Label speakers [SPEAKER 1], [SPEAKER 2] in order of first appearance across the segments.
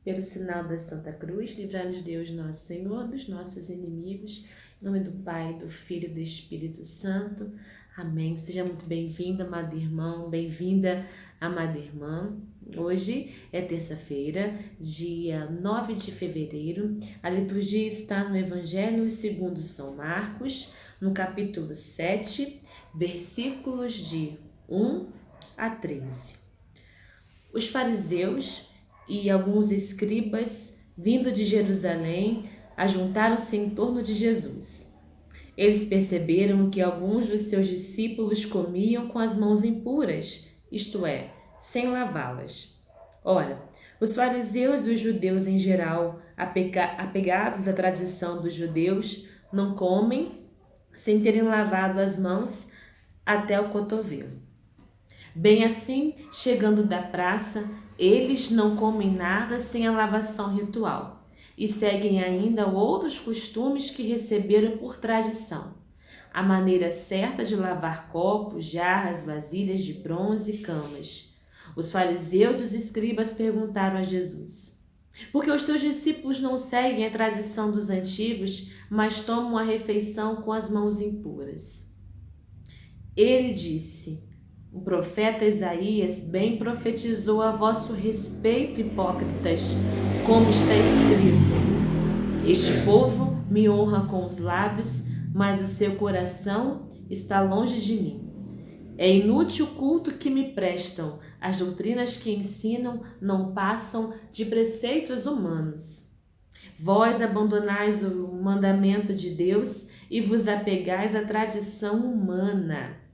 [SPEAKER 1] Pelo sinal da Santa Cruz, livrai-nos Deus, nosso Senhor, dos nossos inimigos. Em nome do Pai, do Filho e do Espírito Santo. Amém. Seja muito bem-vindo, amado irmão, bem-vinda, amada irmã. Hoje é terça-feira, dia 9 de fevereiro. A liturgia está no Evangelho segundo São Marcos, no capítulo 7, versículos de 1 a 13. Os fariseus e alguns escribas, vindo de Jerusalém, ajuntaram-se em torno de Jesus. Eles perceberam que alguns dos seus discípulos comiam com as mãos impuras, isto é, sem lavá-las. Ora, os fariseus e os judeus em geral, apegados à tradição dos judeus, não comem sem terem lavado as mãos até o cotovelo. Bem assim, chegando da praça, eles não comem nada sem a lavação ritual e seguem ainda outros costumes que receberam por tradição. A maneira certa de lavar copos, jarras, vasilhas de bronze e camas. Os fariseus e os escribas perguntaram a Jesus: por que os teus discípulos não seguem a tradição dos antigos, mas tomam a refeição com as mãos impuras? Ele disse: o profeta Isaías bem profetizou a vosso respeito, hipócritas, como está escrito: este povo me honra com os lábios, mas o seu coração está longe de mim. É inútil o culto que me prestam, as doutrinas que ensinam não passam de preceitos humanos. Vós abandonais o mandamento de Deus e vos apegais à tradição humana.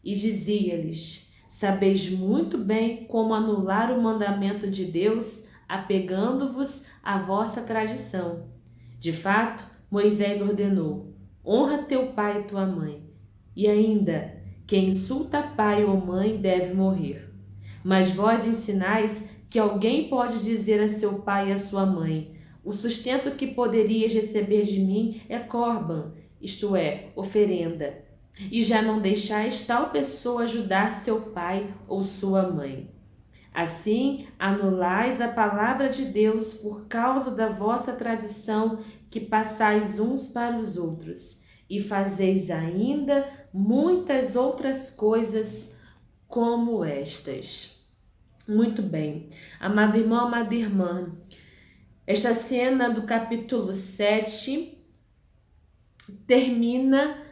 [SPEAKER 1] E dizia-lhes: sabeis muito bem como anular o mandamento de Deus, apegando-vos à vossa tradição. De fato, Moisés ordenou: honra teu pai e tua mãe. E ainda, quem insulta pai ou mãe deve morrer. Mas vós ensinais que alguém pode dizer a seu pai e a sua mãe: o sustento que poderias receber de mim é corban, isto é, oferenda. E já não deixais tal pessoa ajudar seu pai ou sua mãe. Assim, anulais a palavra de Deus por causa da vossa tradição que passais uns para os outros, e fazeis ainda muitas outras coisas como estas. Muito bem, amado irmão, amada irmã, esta cena do capítulo 7 termina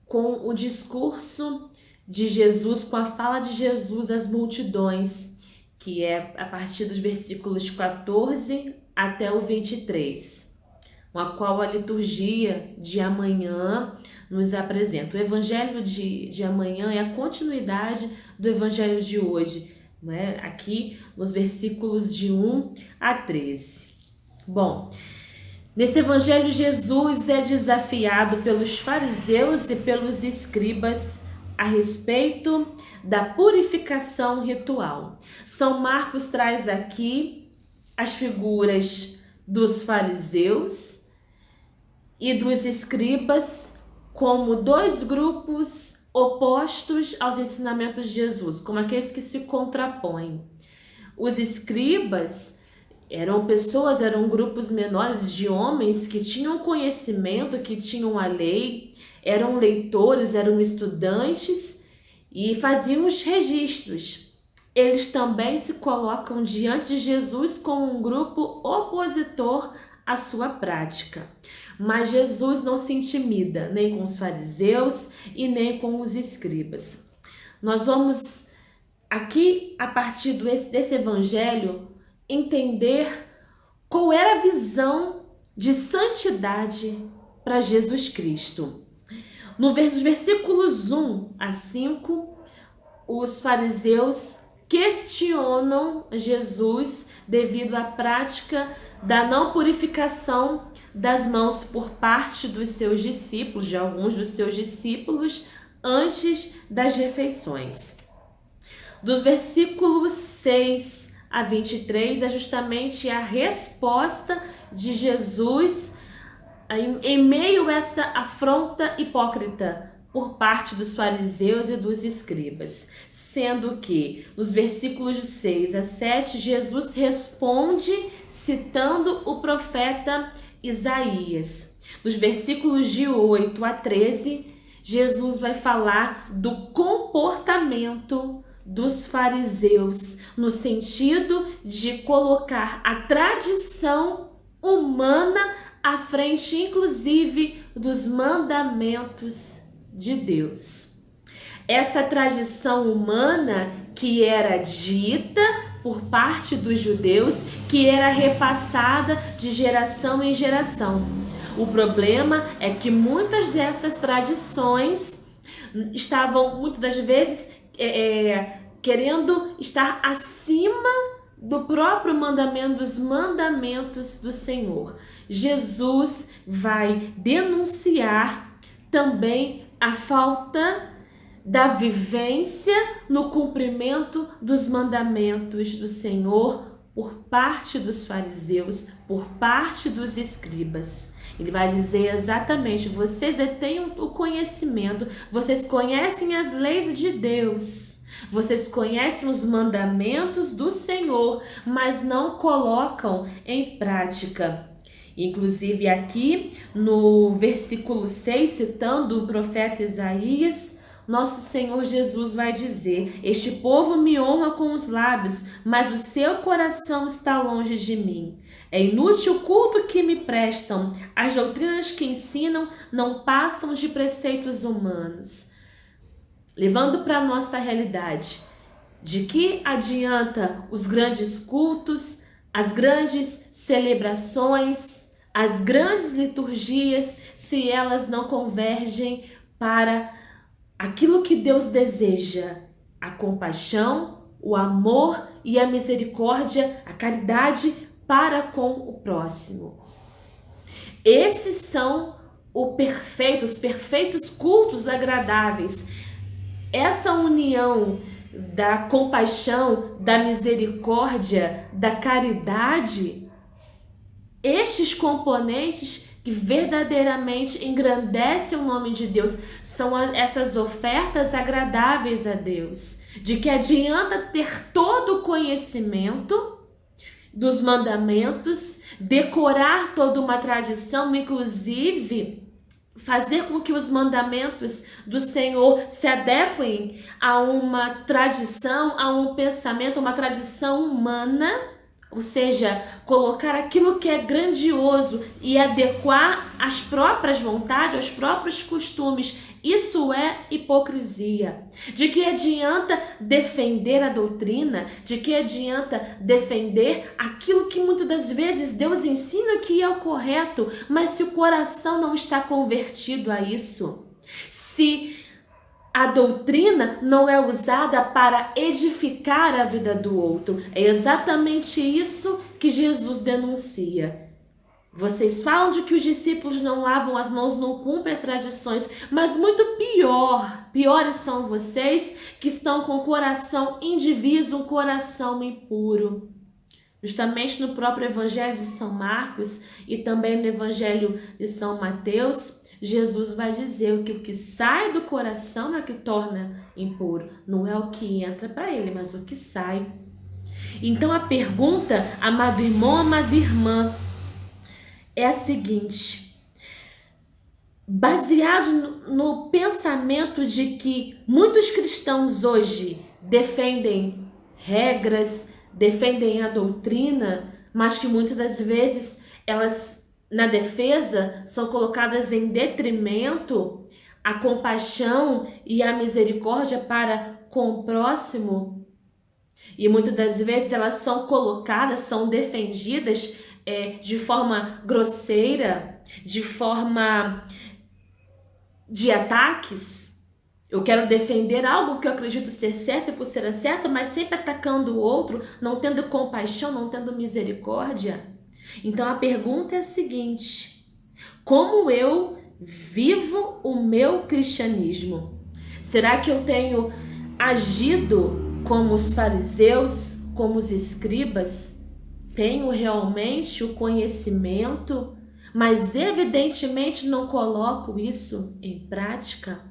[SPEAKER 1] com o discurso de Jesus, com a fala de Jesus às multidões, que é a partir dos versículos 14 até o 23, com a qual a liturgia de amanhã nos apresenta. O evangelho de amanhã é a continuidade do evangelho de hoje, né? Aqui nos versículos de 1 a 13. Bom, nesse evangelho, Jesus é desafiado pelos fariseus e pelos escribas a respeito da purificação ritual. São Marcos traz aqui as figuras dos fariseus e dos escribas como dois grupos opostos aos ensinamentos de Jesus, como aqueles que se contrapõem. Os escribas eram grupos menores de homens que tinham conhecimento, que tinham a lei, eram leitores, eram estudantes e faziam os registros. Eles também se colocam diante de Jesus como um grupo opositor à sua prática. Mas Jesus não se intimida nem com os fariseus e nem com os escribas. Nós vamos aqui, a partir desse evangelho, entender qual era a visão de santidade para Jesus Cristo. Nos versículos 1 a 5, os fariseus questionam Jesus devido à prática da não purificação das mãos por parte dos seus discípulos, de alguns dos seus discípulos, antes das refeições. Dos versículos 6 a 23 é justamente a resposta de Jesus em meio a essa afronta hipócrita por parte dos fariseus e dos escribas. Sendo que, nos versículos de 6 a 7, Jesus responde citando o profeta Isaías. Nos versículos de 8 a 13, Jesus vai falar do comportamento dos fariseus, no sentido de colocar a tradição humana à frente, inclusive, dos mandamentos de Deus. Essa tradição humana que era dita por parte dos judeus, que era repassada de geração em geração. O problema é que muitas dessas tradições estavam, muitas das vezes, querendo estar acima do próprio mandamento, dos mandamentos do Senhor. Jesus vai denunciar também a falta da vivência no cumprimento dos mandamentos do Senhor por parte dos fariseus, por parte dos escribas. Ele vai dizer exatamente: vocês detêm o conhecimento, vocês conhecem as leis de Deus, vocês conhecem os mandamentos do Senhor, mas não colocam em prática. Inclusive aqui no versículo 6, citando o profeta Isaías, nosso Senhor Jesus vai dizer: este povo me honra com os lábios, mas o seu coração está longe de mim. É inútil o culto que me prestam, as doutrinas que ensinam não passam de preceitos humanos. Levando para a nossa realidade, de que adianta os grandes cultos, as grandes celebrações, as grandes liturgias, se elas não convergem para aquilo que Deus deseja: a compaixão, o amor e a misericórdia, a caridade para com o próximo. Esses são os perfeitos cultos agradáveis. Essa união da compaixão, da misericórdia, da caridade, estes componentes que verdadeiramente engrandecem o nome de Deus, são essas ofertas agradáveis a Deus. De que adianta ter todo o conhecimento dos mandamentos, decorar toda uma tradição, inclusive fazer com que os mandamentos do Senhor se adequem a uma tradição, a um pensamento, uma tradição humana, ou seja, colocar aquilo que é grandioso e adequar às próprias vontades, aos próprios costumes. Isso é hipocrisia. De que adianta defender a doutrina? De que adianta defender aquilo que muitas das vezes Deus ensina que é o correto, mas se o coração não está convertido a isso? Se a doutrina não é usada para edificar a vida do outro. É exatamente isso que Jesus denuncia. Vocês falam de que os discípulos não lavam as mãos, não cumprem as tradições, mas muito piores são vocês que estão com o coração indiviso, um coração impuro. Justamente no próprio Evangelho de São Marcos e também no Evangelho de São Mateus, Jesus vai dizer que o que sai do coração é que torna impuro. Não é o que entra para ele, mas o que sai. Então a pergunta, amado irmão, amada irmã, é a seguinte: baseado no pensamento de que muitos cristãos hoje defendem regras, defendem a doutrina, mas que muitas das vezes elas, na defesa, são colocadas em detrimento à compaixão e à misericórdia para com o próximo. E muitas das vezes elas são colocadas, são defendidas de forma grosseira, de forma de ataques. Eu quero defender algo que eu acredito ser certo e por ser certo, mas sempre atacando o outro, não tendo compaixão, não tendo misericórdia. Então a pergunta é a seguinte: como eu vivo o meu cristianismo? Será que eu tenho agido como os fariseus, como os escribas? Tenho realmente o conhecimento, mas evidentemente não coloco isso em prática?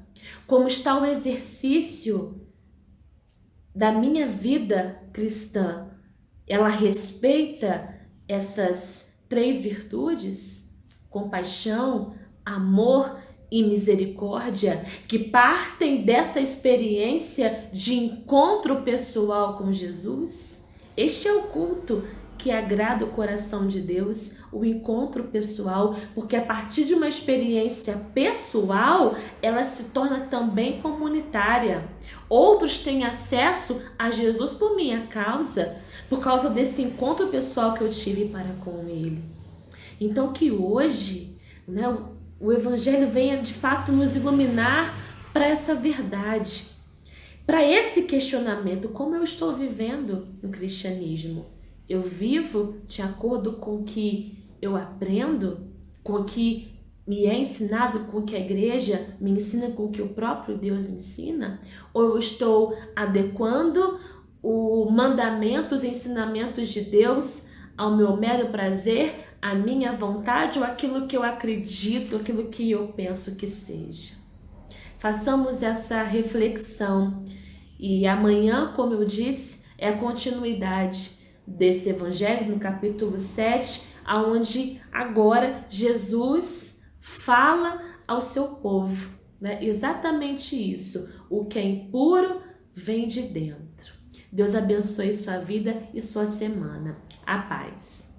[SPEAKER 1] Como está o exercício da minha vida cristã? Ela respeita essas 3 virtudes? Compaixão, amor e misericórdia, que partem dessa experiência de encontro pessoal com Jesus? Este é o culto que agrada o coração de Deus, o encontro pessoal, porque a partir de uma experiência pessoal, ela se torna também comunitária. Outros têm acesso a Jesus por minha causa, por causa desse encontro pessoal que eu tive para com Ele. Então que hoje, né, o Evangelho venha de fato nos iluminar para essa verdade, para esse questionamento: como eu estou vivendo no cristianismo? Eu vivo de acordo com o que eu aprendo, com o que me é ensinado, com o que a igreja me ensina, com o que o próprio Deus me ensina? Ou eu estou adequando os mandamentos e ensinamentos de Deus ao meu mero prazer, à minha vontade, ou aquilo que eu acredito, aquilo que eu penso que seja? Façamos essa reflexão. E amanhã, como eu disse, é a continuidade desse evangelho no capítulo 7, onde agora Jesus fala ao seu povo, né? Exatamente isso: o que é impuro vem de dentro. Deus abençoe sua vida e sua semana. A paz.